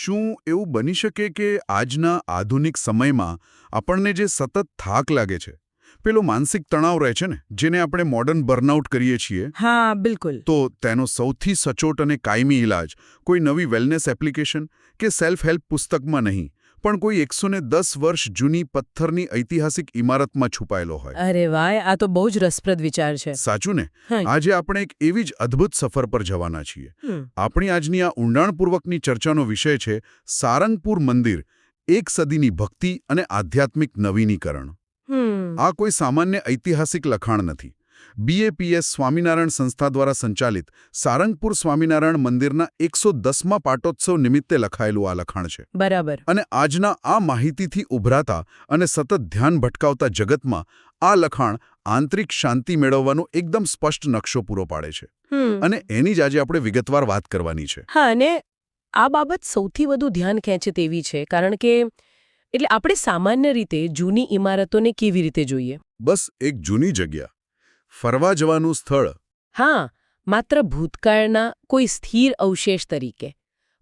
શું એવું બની શકે કે આજના આધુનિક સમયમાં આપણને જે સતત થાક લાગે છે, પેલો માનસિક તણાવ રહે છે ને, જેને આપણે મોડર્ન બર્નઆઉટ કરીએ છીએ, હા બિલકુલ. તો તેનો સૌથી સચોટ અને કાયમી ઇલાજ કોઈ નવી વેલનેસ એપ્લિકેશન કે સેલ્ફ હેલ્પ પુસ્તકમાં નહીં, પણ કોઈ 110 વર્ષ જૂની પથ્થરની ઐતિહાસિક ઇમારતમાં છુપાયેલો હોય. અરે વાહ, આ તો બહુ જ રસપ્રદ વિચાર છે. સાચું ને? હા. આજે આપણે એક એવી જ અદ્ભુત સફર પર જવાના છીએ. હમ. આપણી આજની આ ઊંડાણપૂર્વકની ચર્ચાનો વિષય છે સારંગપુર મંદિર, એક સદીની ભક્તિ અને આધ્યાત્મિક નવીનીકરણ. હમ. આ કોઈ સામાન્ય ઐતિહાસિક લખાણ નથી. BAPS સ્વામિનારાયણ સંસ્થા દ્વારા સંચાલિત સારંગપુર સ્વામિનારાયણ મંદિરના 110મા પાટોત્સવ નિમિત્તે લખાયેલું આ લખાણ છે. બરાબર. અને આજના આ માહિતીથી ઉભરાતા અને સતત ધ્યાન ભટકાવતા જગતમાં આ લખાણ આંતરિક શાંતિ મેળવવાનો એકદમ સ્પષ્ટ નકશો પૂરો પાડે છે. અને એની જ આજે આપણે વિગતવાર વાત કરવાની છે. હા, અને આ બાબત સૌથી વધુ ધ્યાન ખેંચે તેવી છે, કારણ કે એટલે આપણે સામાન્ય રીતે જૂની ઇમારતોને કેવી રીતે જોઈએ? બસ એક જૂની જગ્યા, ફરવા જવાનું સ્થળ. હા, માત્ર ભૂતકાળના કોઈ સ્થિર અવશેષ તરીકે.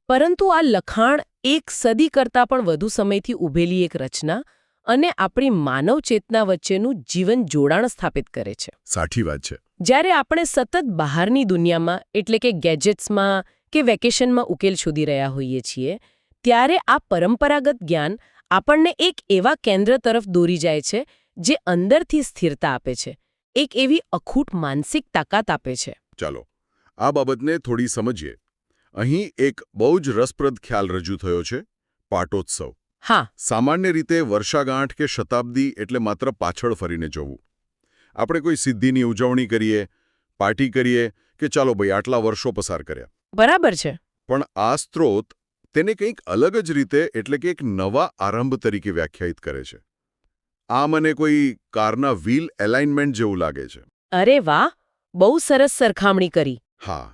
પરંતુ આ લખાણ એક સદી કરતાં પણ વધુ સમયથી ઊભેલી એક રચના અને આપણી માનવ ચેતના વચ્ચેનું જીવન જોડાણ સ્થાપિત કરે છે. સાચી વાત છે. જ્યારે આપણે સતત બહારની દુનિયામાં એટલે કે ગેજેટ્સમાં કે વેકેશનમાં ઉકેલ શોધી રહ્યા હોઈએ છીએ, ત્યારે આ પરંપરાગત જ્ઞાન આપણને એક એવા કેન્દ્ર તરફ દોરી જાય છે જે અંદરથી સ્થિરતા આપે છે, એક એવી અખૂટ માનસિક તાકાત આપે છે. ચાલો, આ બાબતને થોડી સમજીએ. અહીં એક બહુ જ રસપ્રદ ખ્યાલ રજૂ થયો છે, પાટોત્સવ. હા. સામાન્ય રીતે વર્ષાગાંઠ કે શતાબ્દી એટલે માત્ર પાછળ ફરીને જોવું. આપણે કોઈ સિદ્ધિની ઉજવણી કરીએ, પાર્ટી કરીએ કે ચાલો ભાઈ આટલા વર્ષો પસાર કર્યા. બરાબર છે. પણ આ સ્ત્રોત તેને કંઈક અલગ જ રીતે એટલે કે એક નવા આરંભ તરીકે વ્યાખ્યાયિત કરે છે. આ મને કોઈ કારના વ્હીલ એલાઇનમેન્ટ જેવું લાગે છે. અરે વાહ, બહુ સરસ સરખામણી કરી. હા,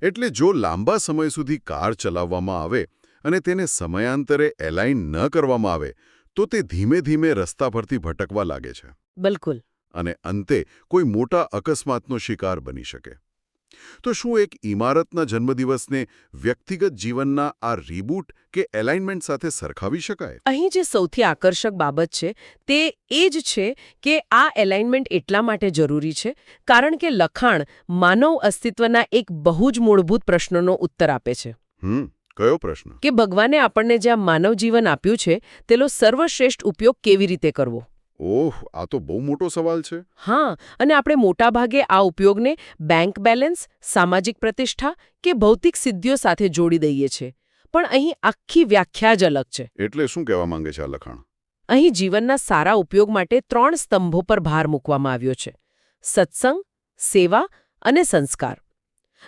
એટલે જો લાંબા સમય સુધી કાર ચલાવવામાં આવે અને તેને સમયાંતરે એલાઇન ન કરવામાં આવે તો તે ધીમે ધીમે રસ્તા પરથી ભટકવા લાગે છે. બિલકુલ. અને અંતે કોઈ મોટા અકસ્માતનો શિકાર બની શકે. તો શું એક ઇમારતના જન્મદિવસને વ્યક્તિગત જીવનના આ રીબૂટ કે એલાઇનમેન્ટ સાથે સરખાવી શકાય? અહીં જે સૌથી આકર્ષક બાબત છે તે એ જ છે કે આ એલાઇનમેન્ટ એટલા માટે જરૂરી છે કારણ કે લખાણ માનવ અસ્તિત્વના એક બહુ જ મૂળભૂત પ્રશ્નનો ઉત્તર આપે છે. કયો પ્રશ્ન? કે ભગવાને આપણને જ્યાં માનવ જીવન આપ્યું છે તેનો સર્વશ્રેષ્ઠ ઉપયોગ કેવી રીતે કરવો? ઓહ, આ તો બહુ મોટો સવાલ છે. હા, અને આપણે મોટાભાગે આ ઉપયોગને બેંક બેલેન્સ, સામાજિક પ્રતિષ્ઠા કે ભૌતિક સિદ્ધિઓ સાથે જોડી દઈએ છીએ. પણ અહીં આખી વ્યાખ્યા જ અલગ છે. એટલે શું કહેવા માંગે છે આ લખાણ? અહીં જીવનના સારા ઉપયોગ માટે 3 સ્તંભો પર ભાર મૂકવામાં આવ્યો છે: સત્સંગ, સેવા અને સંસ્કાર.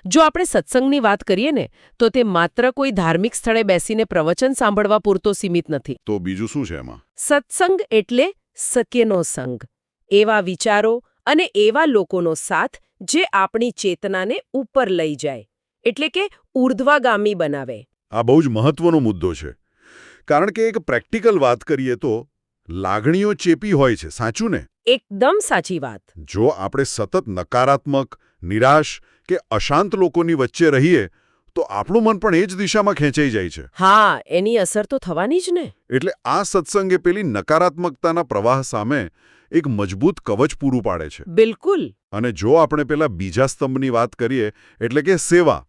જો આપણે સત્સંગની વાત કરીએ ને તો તે માત્ર કોઈ ધાર્મિક સ્થળે બેસીને પ્રવચન સાંભળવા પૂરતો સીમિત નથી. તો બીજું શું છે એમાં? સત્સંગ એટલે સત્યનો સંગ, એવા વિચારો અને એવા લોકોનો સાથ જે આપણી ચેતનાને ઉપર લઈ જાય, એટલે કે ઊર્ધ્વગામી બનાવે. આ બહુ જ મહત્વનો મુદ્દો છે, કારણ કે એક પ્રેક્ટિકલ વાત કરીએ તો લાગણીઓ ચેપી હોય છે, સાચું ને? એકદમ સાચી વાત. જો આપણે સતત નકારાત્મક, નિરાશ કે અશાંત લોકોની વચ્ચે રહીએ તો આપણું મન પણ એ જ દિશામાં ખેંચાઈ જાય છે. હા, એની અસર તો થવાની જ ને. એટલે આ સત્સંગે પેલી નકારાત્મકતાના પ્રવાહ સામે એક મજબૂત કવચ પૂરું પાડે છે. બિલકુલ. અને જો આપણે પેલા બીજા સ્તંભની વાત કરીએ એટલે કે સેવા.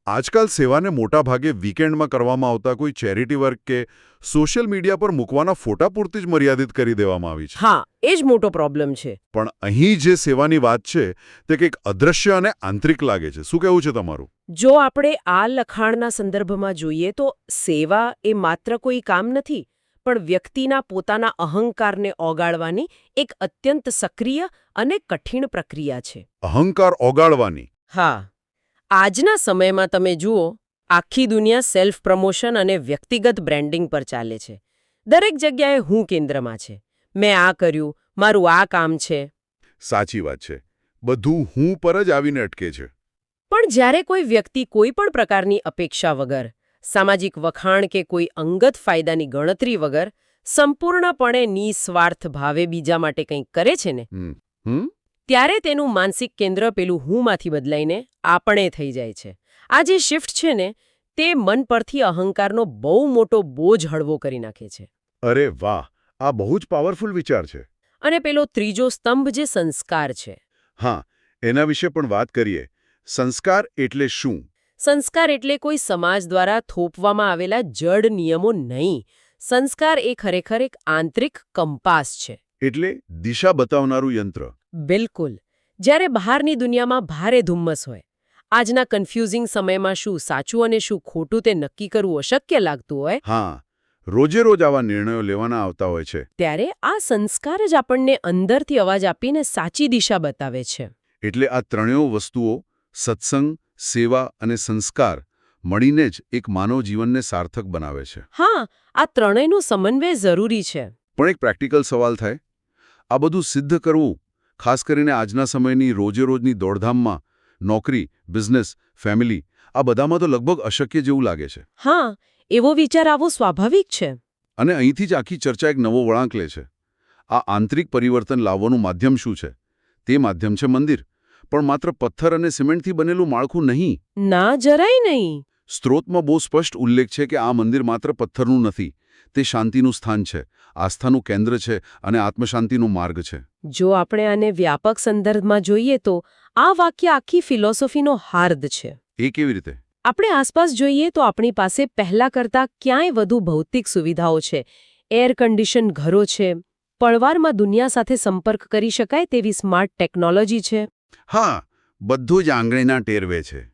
આજકાલ સેવાને મોટા ભાગે વીકેન્ડમાં કરવામાં આવતા કોઈ ચેરિટી વર્ક કે સોશિયલ મીડિયા પર મૂકવાના ફોટા પૂરતી જ મર્યાદિત કરી દેવામાં આવી છે. હા, એ જ મોટો પ્રોબ્લેમ છે. પણ અહીં જે સેવાની વાત છે તે કંઈક અદ્રશ્ય અને આંતરિક લાગે છે. શું કહેવું છે તમારું? જો આપણે આ લખાણના સંદર્ભમાં જોઈએ તો સેવા એ માત્ર કોઈ કામ નથી, પણ વ્યક્તિના પોતાના અહંકારને ઓગાળવાની એક અત્યંત સક્રિય અને કઠિન પ્રક્રિયા છે. અહંકાર ઓગાળવાની? હા. આજના સમયમાં તમે જુઓ, આખી દુનિયા સેલ્ફ પ્રમોશન અને વ્યક્તિગત બ્રેન્ડિંગ પર ચાલે છે. દરેક જગ્યાએ હું કેન્દ્રમાં છે. મેં આ કર્યું, મારું આ કામ છે. સાચી વાત છે. બધું હું પર જ આવીને અટકે છે. પણ જ્યારે કોઈ વ્યક્તિ કોઈ પણ પ્રકારની અપેક્ષા વગર, સામાજિક વખાણ કે કોઈ અંગત ફાયદાની ગણતરી વગર સંપૂર્ણપણે નિસ્વાર્થ ભાવે બીજા માટે કંઈક કરે છે ને, ત્યારે તેનું માનસિક કેન્દ્ર પેલું હુંમાંથી બદલાઈને આપણે થઈ જાય છે. આ જે શિફ્ટ છે ને, તે મન પરથી અહંકારનો બહુ મોટો બોજ હળવો કરી નાખે છે. અરે વાહ, આ બહુ જ પાવરફુલ વિચાર છે. અને પેલો ત્રીજો સ્તંભ જે સંસ્કાર છે. હા, એના વિશે પણ વાત કરીએ. સંસ્કાર એટલે શું? સંસ્કાર એટલે કોઈ સમાજ દ્વારા થોપવામાં આવેલા જડ નિયમો નહીં. સંસ્કાર એ ખરેખર એક આંતરિક કંપાસ છે. એટલે દિશા બતાવનારું યંત્ર. બિલકુલ. જ્યારે બહારની દુનિયામાં ભારે ધુમ્મસ હોય, આજના કન્ફ્યુઝિંગ સમયમાં શું સાચું અને શું ખોટું તે નક્કી કરવું અશક્ય લાગતું હોય, હા, રોજે રોજ આવા નિર્ણયો લેવાના આવતા હોય છે. ત્યારે આ સંસ્કાર જ આપણને અંદરથી અવાજ આપીને સાચી દિશા બતાવે છે. એટલે આ ત્રણેય વસ્તુઓ સત્સંગ, સેવા અને સંસ્કાર મળીને જ એક માનવ જીવનને સાર્થક બનાવે છે. હા, આ ત્રણેયનો સમન્વય જરૂરી છે. પણ એક પ્રેક્ટિકલ સવાલ થાય, આ બધું સિદ્ધ કરવું, ખાસ કરીને આજના સમયની રોજેરોજની દોડધામમાં, નોકરી, બિઝનેસ, ફેમિલી, આ બધામાં તો લગભગ અશક્ય જેવું લાગે છે. હા, એવો વિચાર આવવો સ્વાભાવિક છે. અને અહીંથી જ આખી ચર્ચા એક નવો વળાંક લે છે. આ આંતરિક પરિવર્તન લાવવાનું માધ્યમ શું છે? તે માધ્યમ છે મંદિર. પણ માત્ર પથ્થર અને સિમેન્ટથી બનેલું માળખું નહીં. ના, જરાય નહીં. સ્ત્રોતમાં બહુ સ્પષ્ટ ઉલ્લેખ છે કે આ મંદિર માત્ર પથ્થરનું નથી. તે શાંતિનું સ્થાન છે, આસ્થાનું કેન્દ્ર છે અને આત્મશાંતિનો માર્ગ છે. જો આપણે આને વ્યાપક સંદર્ભમાં જોઈએ તો આ વાક્ય આખી ફિલોસોફીનો હાર્દ છે. એ કેવી રીતે? આપણે આસપાસ જોઈએ તો આપણી પાસે પહેલા કરતાં ક્યાંય વધુ ભૌતિક સુવિધાઓ છે. એર કન્ડિશન ઘરો છે, પળવારમાં દુનિયા સાથે સંપર્ક કરી શકાય તેવી સ્માર્ટ ટેકનોલોજી છે. હા, બધું જ આંગળીના ટેરવે છે.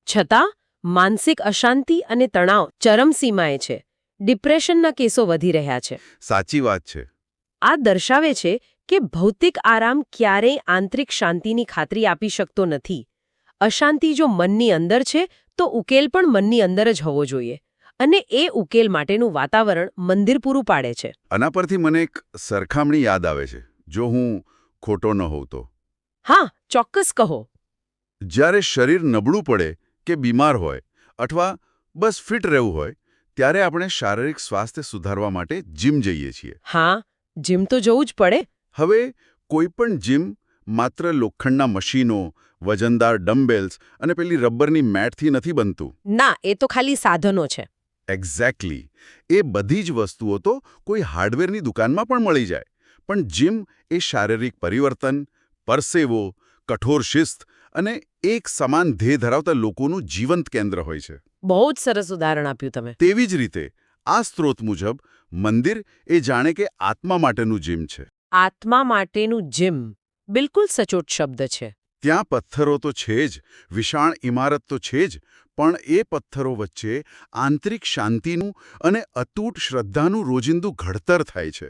છતાં માનસિક અશાંતિ અને તણાવ ચરમસીમાએ છે. ડિપ્રેશનના કેસો વધી રહ્યા છે. સાચી વાત છે. આ દર્શાવે છે કે ભૌતિક આરામ ક્યારેય આંતરિક શાંતિની ખાતરી આપી શકતો નથી. અશાંતિ જો મનની અંદર છે તો ઉકેલ પણ મનની અંદર જ હોવો જોઈએ. અને એ ઉકેલ માટેનું વાતાવરણ મંદિર પૂરું પાડે છે. આના પરથી મને એક સરખામણી યાદ આવે છે, જો હું ખોટો ન હોઉં તો. હા, ચોક્કસ કહો. જ્યારે શરીર નબળું પડે કે બીમાર હોય અથવા બસ ફિટ રહેવું હોય, ત્યારે આપણે શારીરિક સ્વાસ્થ્ય સુધારવા માટે જીમ જઈએ છીએ. હા, જીમ તો જવું જ પડે. હવે કોઈ પણ જીમ માત્ર લોખંડના મશીનો, વજનદાર ડમ્બેલ્સ અને પેલી રબરની મેટથી નથી બનતું. ના, એ તો ખાલી સાધનો છે. એક્ઝેક્ટલી. એ બધી જ વસ્તુઓ તો કોઈ હાર્ડવેરની દુકાનમાં પણ મળી જાય. પણ જીમ એ શારીરિક પરિવર્તન, પરસેવો, કઠોર શિસ્ત અને એક સમાન ધ્યેય ધરાવતા લોકોનું જીવંત કેન્દ્ર હોય છે. બહુ જ સરસ ઉદાહરણ આપ્યું તમે. તેવી જ રીતે આ સ્ત્રોત મુજબ મંદિર એ જાણે કે આત્મા માટેનું જીમ છે. આત્મા માટેનું જીમ બિલકુલ સચોટ શબ્દ છે. ત્યાં પથ્થરો તો છે જ, વિશાળ ઇમારત તો છે જ, પણ એ પથ્થરો વચ્ચે આંતરિક શાંતિનું અને અતૂટ શ્રદ્ધાનું રોજિંદુ ઘડતર થાય છે.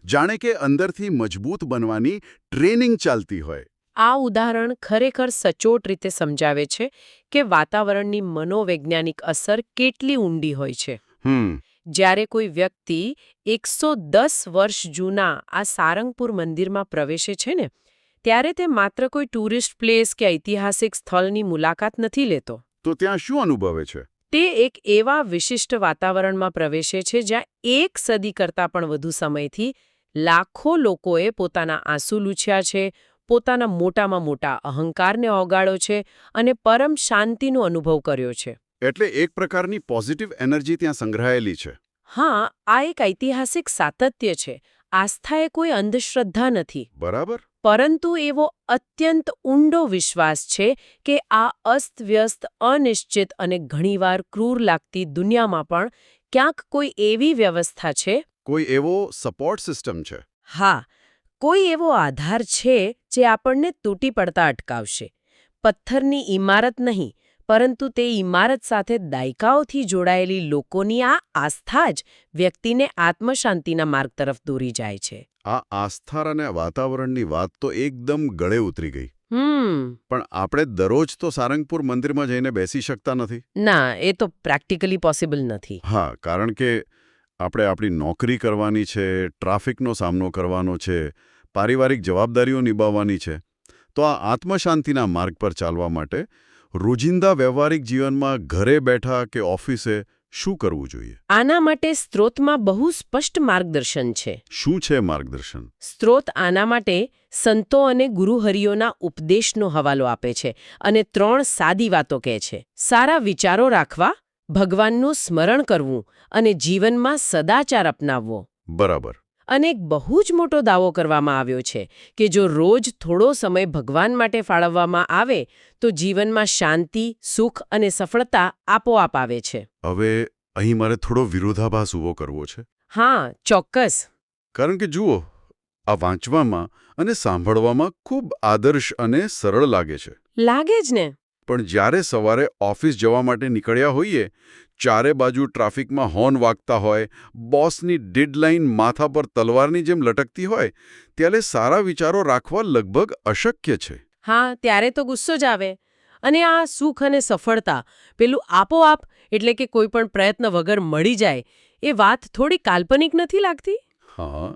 જાણે કે અંદરથી મજબૂત બનવાની ટ્રેનિંગ ચાલતી હોય. આ ઉદાહરણ ખરેખર સચોટ રીતે સમજાવે છે કે વાતાવરણની મનોવૈજ્ઞાનિક અસર કેટલી ઊંડી હોય છે. જ્યારે કોઈ વ્યક્તિ 110 વર્ષ જૂના આ સારંગપુર મંદિરમાં પ્રવેશે છે ને, ત્યારે તે માત્ર કોઈ ટુરિસ્ટ પ્લેસ કે ઐતિહાસિક સ્થળની મુલાકાત નથી લેતો. તો ત્યાં શું અનુભવે છે? તે એક એવા વિશિષ્ટ વાતાવરણમાં પ્રવેશે છે જ્યાં 1 સદી કરતાં પણ વધુ સમયથી લાખો લોકોએ પોતાના આંસુ લૂછ્યા છે, પોતાના મોટામાં મોટા અહંકારને ઓગાળ્યો છે અને પરમ શાંતિનો અનુભવ કર્યો છે. એટલે એક પ્રકારની પોઝિટિવ એનર્જી ત્યાં સંગ્રહાયેલી છે. હા, આ એક ઐતિહાસિક સાતત્ય છે. આસ્થા એ કોઈ અંધશ્રદ્ધા નથી. બરાબર. પરંતુ એવો અત્યંત ઊંડો વિશ્વાસ છે કે આ અસ્તવ્યસ્ત, અનિશ્ચિત અને ઘણીવાર ક્રૂર લાગતી દુનિયામાં પણ ક્યાંક કોઈ એવી વ્યવસ્થા છે, કોઈ એવો સપોર્ટ સિસ્ટમ છે. હા, કોઈ એવો આધાર છે જે આપણને તૂટી પડતા અટકાવશે. પથ્થરની ઇમારત નહીં, પરંતુ તે ઇમારત સાથે દાયકાઓથી જોડાયેલી લોકોની આ આસ્થા જ વ્યક્તિને આત્મશાંતિના માર્ગ તરફ દોરી જાય છે. આ આસ્થા અને વાતાવરણની વાત તો એકદમ ગળે ઉતરી ગઈ. પણ આપણે દરરોજ તો સારંગપુર મંદિરમાં જઈને બેસી શકતા નથી. ના, એ તો પ્રેક્ટિકલી પોસિબલ નથી. હા, કારણ કે આપણે આપણી નોકરી કરવાની છે, ટ્રાફિકનો સામનો કરવાનો છે, પારિવારિક જવાબદારીઓ નિભાવવાની છે. તો આ આત્મશાંતિના માર્ગ પર ચાલવા માટે રોજિંદા વ્યવહારિક જીવનમાં ઘરે બેઠા કે ઓફિસે શું કરવું જોઈએ? આના માટે સ્ત્રોતમાં બહુ સ્પષ્ટ માર્ગદર્શન છે. શું છે માર્ગદર્શન? સ્ત્રોત આના માટે સંતો અને ગુરુહરિઓના ઉપદેશનો હવાલો આપે છે અને 3 સાદી વાતો કહે છે. સારા વિચારો રાખવા, ભગવાનનું સ્મરણ કરવું અને જીવનમાં સદાચાર અપનાવવો. બરાબર. અને એક બહુ જ મોટો દાવો કરવામાં આવ્યો છે કે જો રોજ થોડો સમય ભગવાન માટે ફાળવવામાં આવે તો જીવનમાં શાંતિ, સુખ અને સફળતા આપોઆપ આવે છે. હવે અહીં મારે થોડો વિરોધાભાસ ઊભો કરવો છે. હા, ચોક્કસ. કારણ કે જુઓ, આ વાંચવામાં અને સાંભળવામાં ખૂબ આદર્શ અને સરળ લાગે છે. લાગે જ ને. પણ જ્યારે સવારે ઓફિસ જવા માટે નીકળ્યા હોઈએ, ચારે બાજુ ટ્રાફિકમાં હોર્ન વાગતા હોય, બોસની ડેડલાઇન માથા પર તલવારની જેમ લટકતી હોય, ત્યારે સારા વિચારો રાખવા લગભગ અશક્ય છે. હા, ત્યારે તો ગુસ્સો જ આવે. અને આ સુખ અને સફળતા પેલું આપોઆપ એટલે કે કોઈ પણ પ્રયત્ન વગર મળી જાય એ વાત થોડી કાલ્પનિક નથી લાગતી? હા,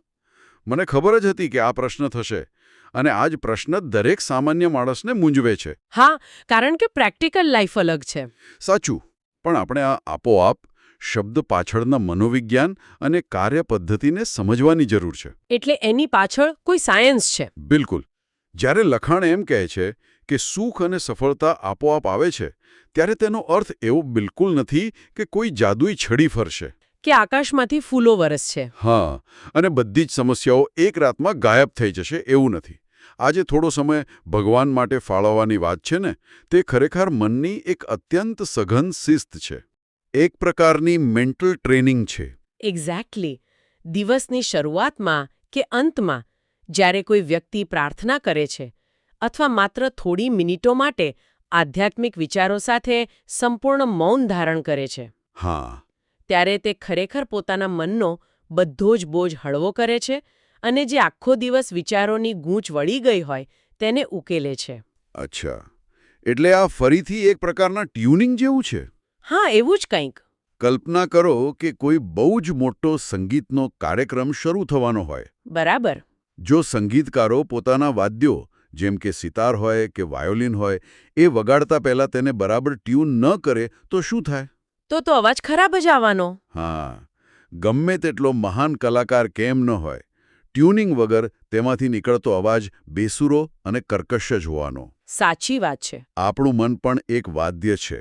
મને ખબર જ હતી કે આ પ્રશ્ન થશે. અને આ જ પ્રશ્ન દરેક સામાન્ય માણસને મૂંઝવે છે. હા, કારણ કે પ્રેક્ટિકલ લાઈફ અલગ છે. સાચું. પણ આપણે આ આપોઆપ શબ્દ પાછળના મનોવિજ્ઞાન અને કાર્યપદ્ધતિને સમજવાની જરૂર છે. એટલે એની પાછળ કોઈ સાયન્સ છે. બિલકુલ. જ્યારે લખાણ એમ કહે છે કે સુખ અને સફળતા આપોઆપ આવે છે, ત્યારે તેનો અર્થ એવો બિલકુલ નથી કે કોઈ જાદુઈ છડી ફરશે. કે આકાશમાંથી ફૂલો વરસશે. હા, અને બધી જ સમસ્યાઓ એક રાતમાં ગાયબ થઈ જશે એવું નથી. આજે થોડો સમય ભગવાન માટે ફાળવવાની વાત છે ને, તે ખરેખર મનની એક અત્યંત સઘન શિસ્ત છે. એક પ્રકારની મેન્ટલ ટ્રેનિંગ છે. એક્ઝેક્ટલી. દિવસની શરૂઆતમાં કે અંતમાં જ્યારે કોઈ વ્યક્તિ પ્રાર્થના કરે છે અથવા માત્ર થોડી મિનિટો માટે આધ્યાત્મિક વિચારો સાથે સંપૂર્ણ મૌન ધારણ કરે છે, હા, ત્યારે તે ખરેખર પોતાના મનનો બધો જ બોજ હળવો કરે છે અને જે આખો દિવસ વિચારોની ગૂંચ વળી ગઈ હોય તેને ઉકેલે છે. અચ્છા. એટલે આ ફરીથી એક પ્રકારના ટ્યુનિંગ જેવું છે. હા, એવું જ કંઈક. કલ્પના કરો કે કોઈ બહુ જ મોટો સંગીતનો કાર્યક્રમ શરૂ થવાનો હોય. બરાબર. જો સંગીતકારો પોતાના વાદ્યો, જેમ કે સિતાર હોય કે વાયોલિન હોય, એ વગાડતા પહેલા તેને બરાબર ટ્યુન ન કરે તો શું થાય? તો અવાજ ખરાબ જ આવવાનો. હા, ગમે તેટલો મહાન કલાકાર કેમ ન હોય, ટ્યુનિંગ વગર તેમાંથી નીકળતો અવાજ બેસૂરો અને કર્કશ જ હોવાનો. સાચી વાત છે. આપણું મન પણ એક વાદ્ય છે.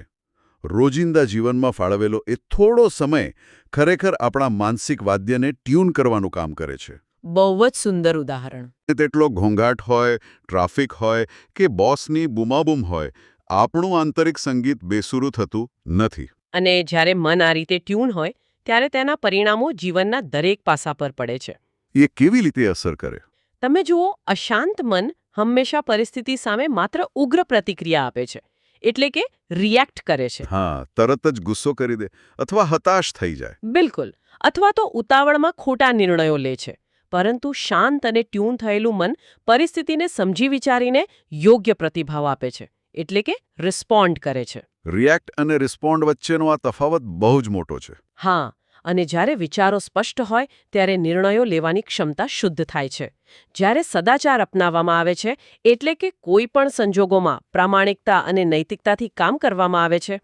રોજિંદા જીવનમાં ફાળવેલો એ થોડો સમય ખરેખર આપણા માનસિક વાદ્યને ટ્યુન કરવાનું કામ કરે છે. બહુ જ સુંદર ઉદાહરણ. તેટલો ઘોંઘાટ હોય, ટ્રાફિક હોય કે બોસની બૂમાબૂમ હોય, આપણું આંતરિક સંગીત બેસૂરું થતું નથી. અને જ્યારે મન આ રીતે ટ્યુન હોય ત્યારે તેના પરિણામો જીવનના દરેક પાસા પર પડે છે. એ કેવી રીતે અસર કરે? તમે જુઓ, અશાંત મન હંમેશા પરિસ્થિતિ સામે માત્ર ઉગ્ર પ્રતિક્રિયા આપે છે, એટલે કે રિએક્ટ કરે છે. હા, તરત જ ગુસ્સો કરી દે અથવા હતાશ થઈ જાય. બિલકુલ. અથવા તો ઉતાવળમાં ખોટા નિર્ણયો લે છે. પરંતુ શાંત અને ટ્યુન થયેલું મન પરિસ્થિતિને સમજી વિચારીને યોગ્ય પ્રતિભાવ આપે છે, એટલે કે રિસ્પોન્ડ કરે છે. રિએક્ટ અને રિસ્પોન્ડ વચ્ચેનો આ તફાવત બહુ જ મોટો છે. હા, અને જ્યારે વિચારો સ્પષ્ટ હોય ત્યારે નિર્ણયો લેવાની ક્ષમતા શુદ્ધ થાય છે. જ્યારે સદાચાર અપનાવવામાં આવે છે, એટલે કે કોઈ પણ સંજોગોમાં પ્રામાણિકતા અને નૈતિકતાથી કામ કરવામાં આવે છે,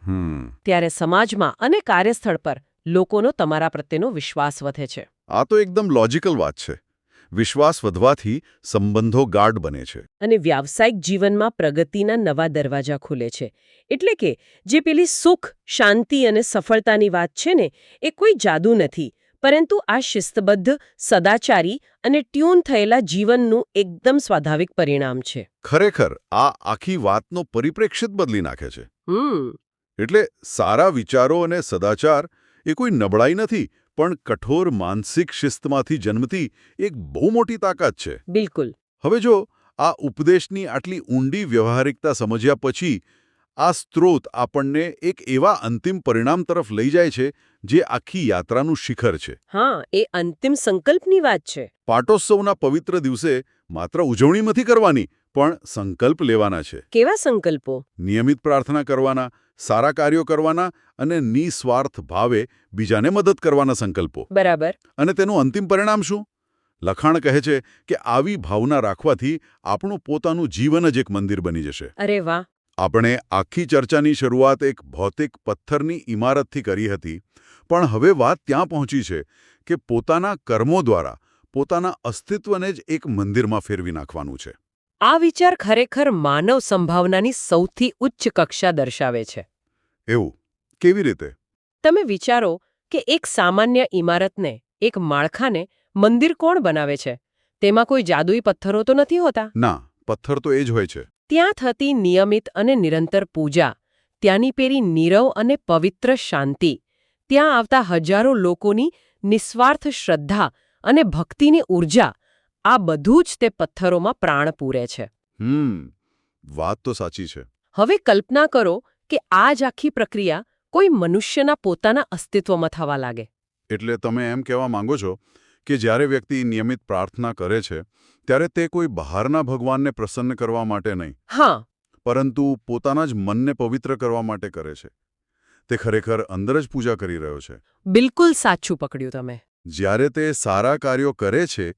ત્યારે સમાજમાં અને કાર્યસ્થળ પર લોકોનો તમારા પ્રત્યેનો વિશ્વાસ વધે છે. આ તો એકદમ લોજિકલ વાત છે. વિશ્વાસ વધવાથી સંબંધો ગાઢ બને છે. અને વ્યાવસાયિક જીવનમાં પ્રગતિના નવા દરવાજા ખુલે છે. એટલે કે જે પેલી સુખ, શાંતિ અને સફળતાની વાત છે ને, એ કોઈ જાદુ નથી, પરંતુ આ શિસ્તબદ્ધ, સદાચારી અને ટ્યુન થયેલા જીવનનું એકદમ સ્વાભાવિક પરિણામ છે. ખરેખર આ આખી વાતનો પરિપ્રેક્ષ્ય જ બદલી નાખે છે. એટલે સારા વિચારો અને સદાચાર એ કોઈ નબળાઈ નથી, પણ કઠોર માનસિક શિસ્તમાંથી જન્મતી એક બહુ મોટી તાકાત છે. બિલકુલ. હવે જો આ ઉપદેશની આટલી ઊંડી વ્યવહારિકતા સમજ્યા પછી આ સ્ત્રોત આપણને એક એવા અંતિમ પરિણામ તરફ લઈ જાય છે જે આખી યાત્રાનું શિખર છે. હા, એ અંતિમ સંકલ્પની વાત છે. પાટોત્સવના પવિત્ર દિવસે માત્ર ઉજવણી નથી કરવાની, પણ સંકલ્પ લેવાના છે. કેવા સંકલ્પો? નિયમિત પ્રાર્થના કરવાના, સારા કાર્યો કરવાના અને નિસ્વાર્થ ભાવે બીજાને મદદ કરવાના સંકલ્પો. બરાબર. અને તેનું અંતિમ પરિણામ શું? લખાણ કહે છે કે આવી ભાવના રાખવાથી આપણું પોતાનું જીવન જ એક મંદિર બની જશે. અરે વાહ. આપણે આખી ચર્ચાની શરૂઆત એક ભૌતિક પથ્થરની ઇમારતથી કરી હતી, પણ હવે વાત ત્યાં પહોંચી છે કે પોતાના કર્મો દ્વારા પોતાના અસ્તિત્વને જ એક મંદિરમાં ફેરવી નાખવાનું છે. આ વિચાર ખરેખર માનવ સંભાવનાની સૌથી ઉચ્ચ કક્ષા દર્શાવે છે. એવું કેવી રીતે? તમે વિચારો કે એક સામાન્ય ઇમારતને, એક માળખાને મંદિર કોણ બનાવે છે? તેમાં કોઈ જાદુઈ પથ્થરો તો નથી હોતા. ના, પથ્થર તો એ જ હોય છે. ત્યાં થતી નિયમિત અને નિરંતર પૂજા, ત્યાંની પેરી નીરવ અને પવિત્ર શાંતિ, ત્યાં આવતા હજારો લોકોની નિસ્વાર્થ શ્રદ્ધા અને ભક્તિની ઊર્જા, આ બધું જ તે પથ્થરોમાં પ્રાણ પૂરે છે. વાત તો સાચી છે. હવે કલ્પના કરો કે આ જ આખી પ્રક્રિયા કોઈ મનુષ્યના પોતાના અસ્તિત્વમાં થવા લાગે. એટલે તમે એમ કહેવા માંગો છો કે જ્યારે વ્યક્તિ નિયમિત પ્રાર્થના કરે છે ત્યારે તે કોઈ બહારના ભગવાનને પ્રસન્ન કરવા માટે નહીં, હા, પરંતુ પોતાના જ મનને પવિત્ર કરવા માટે કરે છે. તે ખરેખર અંદર જ પૂજા કરી રહ્યો છે. બિલકુલ સાચું પકડ્યું તમે. જ્યારે તે સારા કાર્યો કરે છે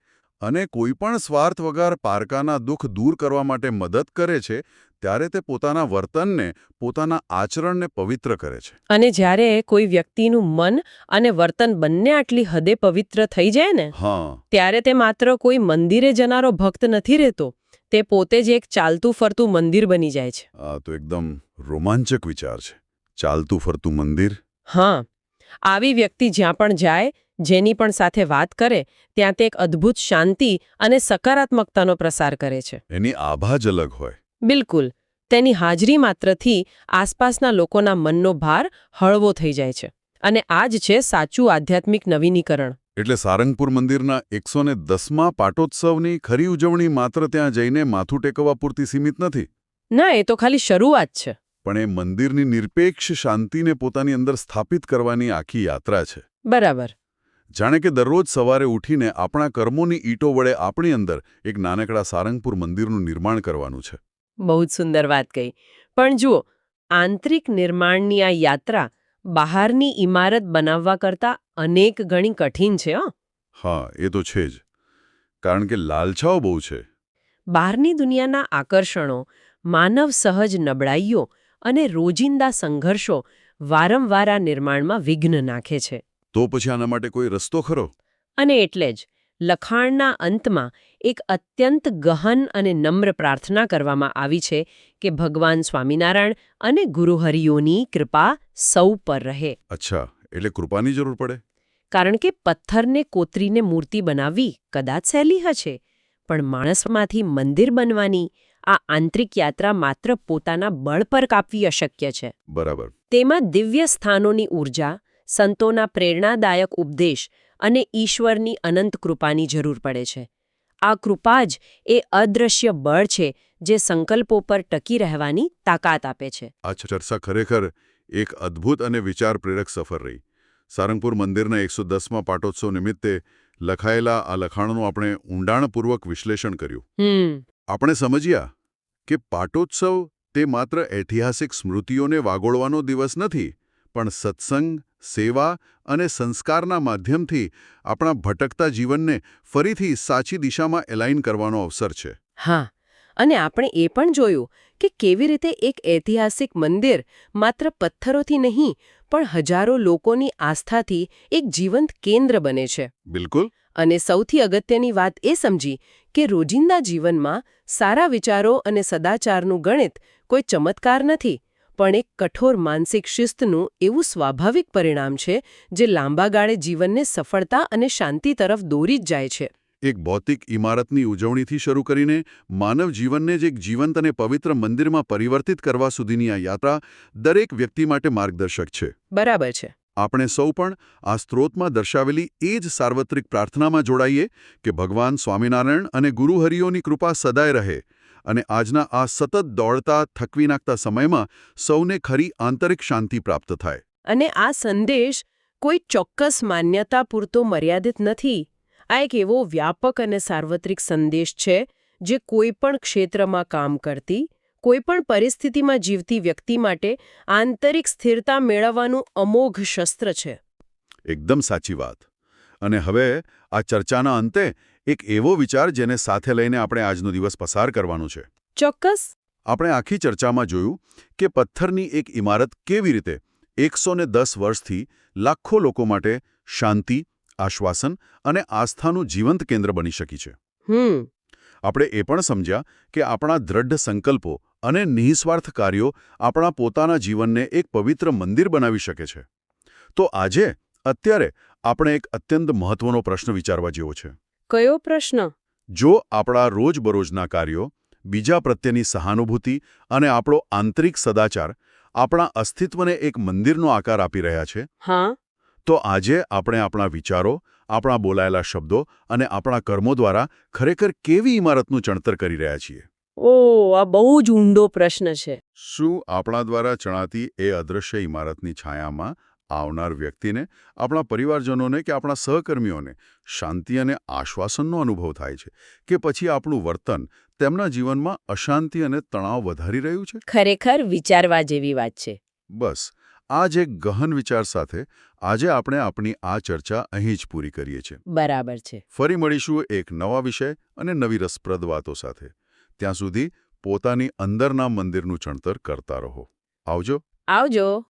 અને કોઈ પણ સ્વાર્થ વગર પારકાના દુઃખ દૂર કરવા માટે મદદ કરે છે, ત્યારે તે પોતાના વર્તનને, પોતાના આચરણને પવિત્ર કરે છે. અને જ્યારે કોઈ વ્યક્તિનું મન અને વર્તન બંને આટલી હદે પવિત્ર થઈ જાય ને, ત્યારે તે માત્ર કોઈ મંદિરે જનારો ભક્ત નથી રહેતો, તે પોતે જ એક ચાલતું ફરતું મંદિર બની જાય છે. આ તો એકદમ રોમાંચક વિચાર છે. ચાલતું ફરતું મંદિર. હા, આવી વ્યક્તિ જ્યાં પણ જાય, જેની પણ સાથે વાત કરે, ત્યાં તે એક અદ્ભુત શાંતિ અને સકારાત્મકતાનો પ્રસાર કરે છે. એની આભા જ અલગ હોય. બિલકુલ. તેની હાજરી માત્રથી આસપાસના લોકોના મનનો ભાર હળવો થઈ જાય છે. અને આ જ છે સાચું આધ્યાત્મિક નવીનીકરણ. એટલે સારંગપુર મંદિરના 110મા પાટોત્સવની ખરી ઉજવણી માત્ર ત્યાં જઈને માથું ટેકવવા પૂરતી સીમિત નથી. ના, એ તો ખાલી શરૂઆત છે. પણ એ મંદિરની નિરપેક્ષ શાંતિને પોતાની અંદર સ્થાપિત કરવાની આખી યાત્રા છે. બરાબર. જાણે કે દરરોજ સવારે ઉઠીને આપણા કર્મોની ઈંટો વડે આપણી અંદર એક નાનકડા સારંગપુર મંદિરનું નિર્માણ કરવાનું છે. બહુ જ સુંદર વાત કહી. પણ જુઓ, આંતરિક નિર્માણની આ યાત્રા બહારની ઇમારત બનાવવા કરતાં અનેક ગણી કઠિન છે. હા, એ તો છે જ. કારણ કે લાલચાઓ બહુ છે. બહારની દુનિયાના આકર્ષણો, માનવ સહજ નબળાઈઓ અને રોજિંદા સંઘર્ષો વારંવાર આ નિર્માણમાં વિઘ્ન નાખે છે. તો પછી આના માટે કોઈ રસ્તો ખરો? અને એટલે જ લખાણના અંતમાં એક અત્યંત ગહન અને નમ્ર પ્રાર્થના કરવામાં આવી છે કે ભગવાન સ્વામિનારાયણ અને ગુરુ હરિઓની કૃપા સૌ પર રહે. અચ્છા, એટલે કૃપાની જરૂર પડે? કારણ કે પથ્થરને કોતરીને મૂર્તિ બનાવવી કદાચ સહેલી હશે, પણ માણસમાંથી મંદિર બનવાની આ આંતરિક યાત્રા માત્ર પોતાના બળ પર કાપવી અશક્ય છે. બરાબર. તેમાં દિવ્ય સ્થાનોની ઊર્જા, સંતોના પ્રેરણાદાયક ઉપદેશ અને ઈશ્વરની અનંત કૃપાની જરૂર પડે છે. આ કૃપા જ એ અદૃશ્ય બળ છે જે સંકલ્પો પર ટકી રહેવાની તાકાત આપે છે. આ ચર્ચા ખરેખર એક અદ્ભુત અને વિચાર પ્રેરક સફર રહી. સારંગપુર મંદિરના 110મા પાટોત્સવ નિમિત્તે લખાયેલા આ લખાણોનું આપણે ઊંડાણપૂર્વક વિશ્લેષણ કર્યું. આપણે સમજ્યા કે પાટોત્સવ તે માત્ર ઐતિહાસિક સ્મૃતિઓને વાગોળવાનો દિવસ નથી, પણ સત્સંગ, સેવા અને સંસ્કારના માધ્યમથી આપણા ભટકતા જીવનને ફરીથી સાચી દિશામાં એલાઇન કરવાનો અવસર છે. હા, અને આપણે એ પણ જોયું કે કેવી રીતે એક ઐતિહાસિક મંદિર માત્ર પથ્થરોથી નહીં, પણ હજારો લોકોની આસ્થાથી એક જીવંત કેન્દ્ર બને છે. બિલકુલ. અને સૌથી અગત્યની વાત એ સમજી કે રોજિંદા જીવનમાં સારા વિચારો અને સદાચારનું ગણિત કોઈ ચમત્કાર નથી, પણ એક કઠોર માનસિક શિસ્તનું એવું સ્વાભાવિક પરિણામ છે જે લાંબા ગાળે જીવનને સફળતા અને શાંતિ તરફ દોરી જ જાય છે. એક ભૌતિક ઇમારતની ઉજવણીથી શરૂ કરીને માનવ જીવનને જ એક જીવંત અને પવિત્ર મંદિરમાં પરિવર્તિત કરવા સુધીની આ યાત્રા દરેક વ્યક્તિ માટે માર્ગદર્શક છે. બરાબર છે. આપણે સૌ પણ આ સ્ત્રોતમાં દર્શાવેલી એ જ સાર્વત્રિક પ્રાર્થનામાં જોડાઈએ કે ભગવાન સ્વામિનારાયણ અને ગુરુ હરિઓની કૃપા સદાય રહે અને આજના આ સતત દોડતા, થકવી નાખતા સમયમાં સૌને ખરી આંતરિક શાંતિ પ્રાપ્ત થાય. અને આ સંદેશ કોઈ ચોક્કસ માન્યતા પૂરતો મર્યાદિત નથી. આ એક એવો વ્યાપક અને સાર્વત્રિક સંદેશ છે જે કોઈ પણ ક્ષેત્રમાં કામ કરતી, કોઈ પણ પરિસ્થિતિમાં જીવતી વ્યક્તિ માટે આંતરિક સ્થિરતા મેળવવાનું અમોઘ શસ્ત્ર છે. એકદમ સાચી વાત. અને હવે આ ચર્ચાના અંતે એક એવો વિચાર જેને સાથે લઈને આપણે આજનો દિવસ પસાર કરવાનો છે. ચોક્કસ. આપણે આખી ચર્ચામાં જોયું કે પથ્થરની એક ઇમારત કેવી રીતે 110 વર્ષથી લાખો લોકો માટે શાંતિ, આશ્વાસન અને આસ્થાનું જીવંત કેન્દ્ર બની શકી છે. આપણે એ પણ સમજ્યા કે આપણા દ્રઢ સંકલ્પો અને નિઃસ્વાર્થ કાર્યો આપણા પોતાના જીવનને એક પવિત્ર મંદિર બનાવી શકે છે. તો આજે અત્યારે આપણે એક અત્યંત મહત્વનો પ્રશ્ન વિચારવા જેવો છે. કયો પ્રશ્ન? જો આપણા રોજબરોજના કાર્યો, બીજા પ્રત્યેની સહાનુભૂતિ અને આપણો આંતરિક સદાચાર આપણા અસ્તિત્વને એક મંદિરનો આકાર આપી રહ્યા છે, હા. તો આજે આપણે આપણા વિચારો, આપણા બોલાયેલા શબ્દો અને આપણા કર્મો દ્વારા ખરેખર કેવી ઇમારતનું ચણતર કરી રહ્યા છીએ? આ બહુ જ ઊંડો પ્રશ્ન છે. શું આપણા દ્વારા ચણાતી એ અદૃશ્ય ઇમારતની છાયામાં આવનાર વ્યક્તિને, આપણા પરિવારજનોને કે આપણા સહકર્મીઓને શાંતિ અને આશ્વાસનનો અનુભવ થાય છે, કે પછી આપણું વર્તન તેમના જીવનમાં અશાંતિ અને તણાવ વધારી રહ્યું છે? ખરેખર વિચારવા જેવી વાત છે. બસ આ જ એક ગહન વિચાર સાથે આજે આપણે આપણી આ ચર્ચા અહીં જ પૂરી કરીએ છીએ. બરાબર છે. ફરી મળીશું એક નવા વિષય અને નવી રસપ્રદ વાતો સાથે. ત્યાં સુધી પોતાની અંદરના મંદિરનું ચણતર કરતા રહો. આવજો. આવજો.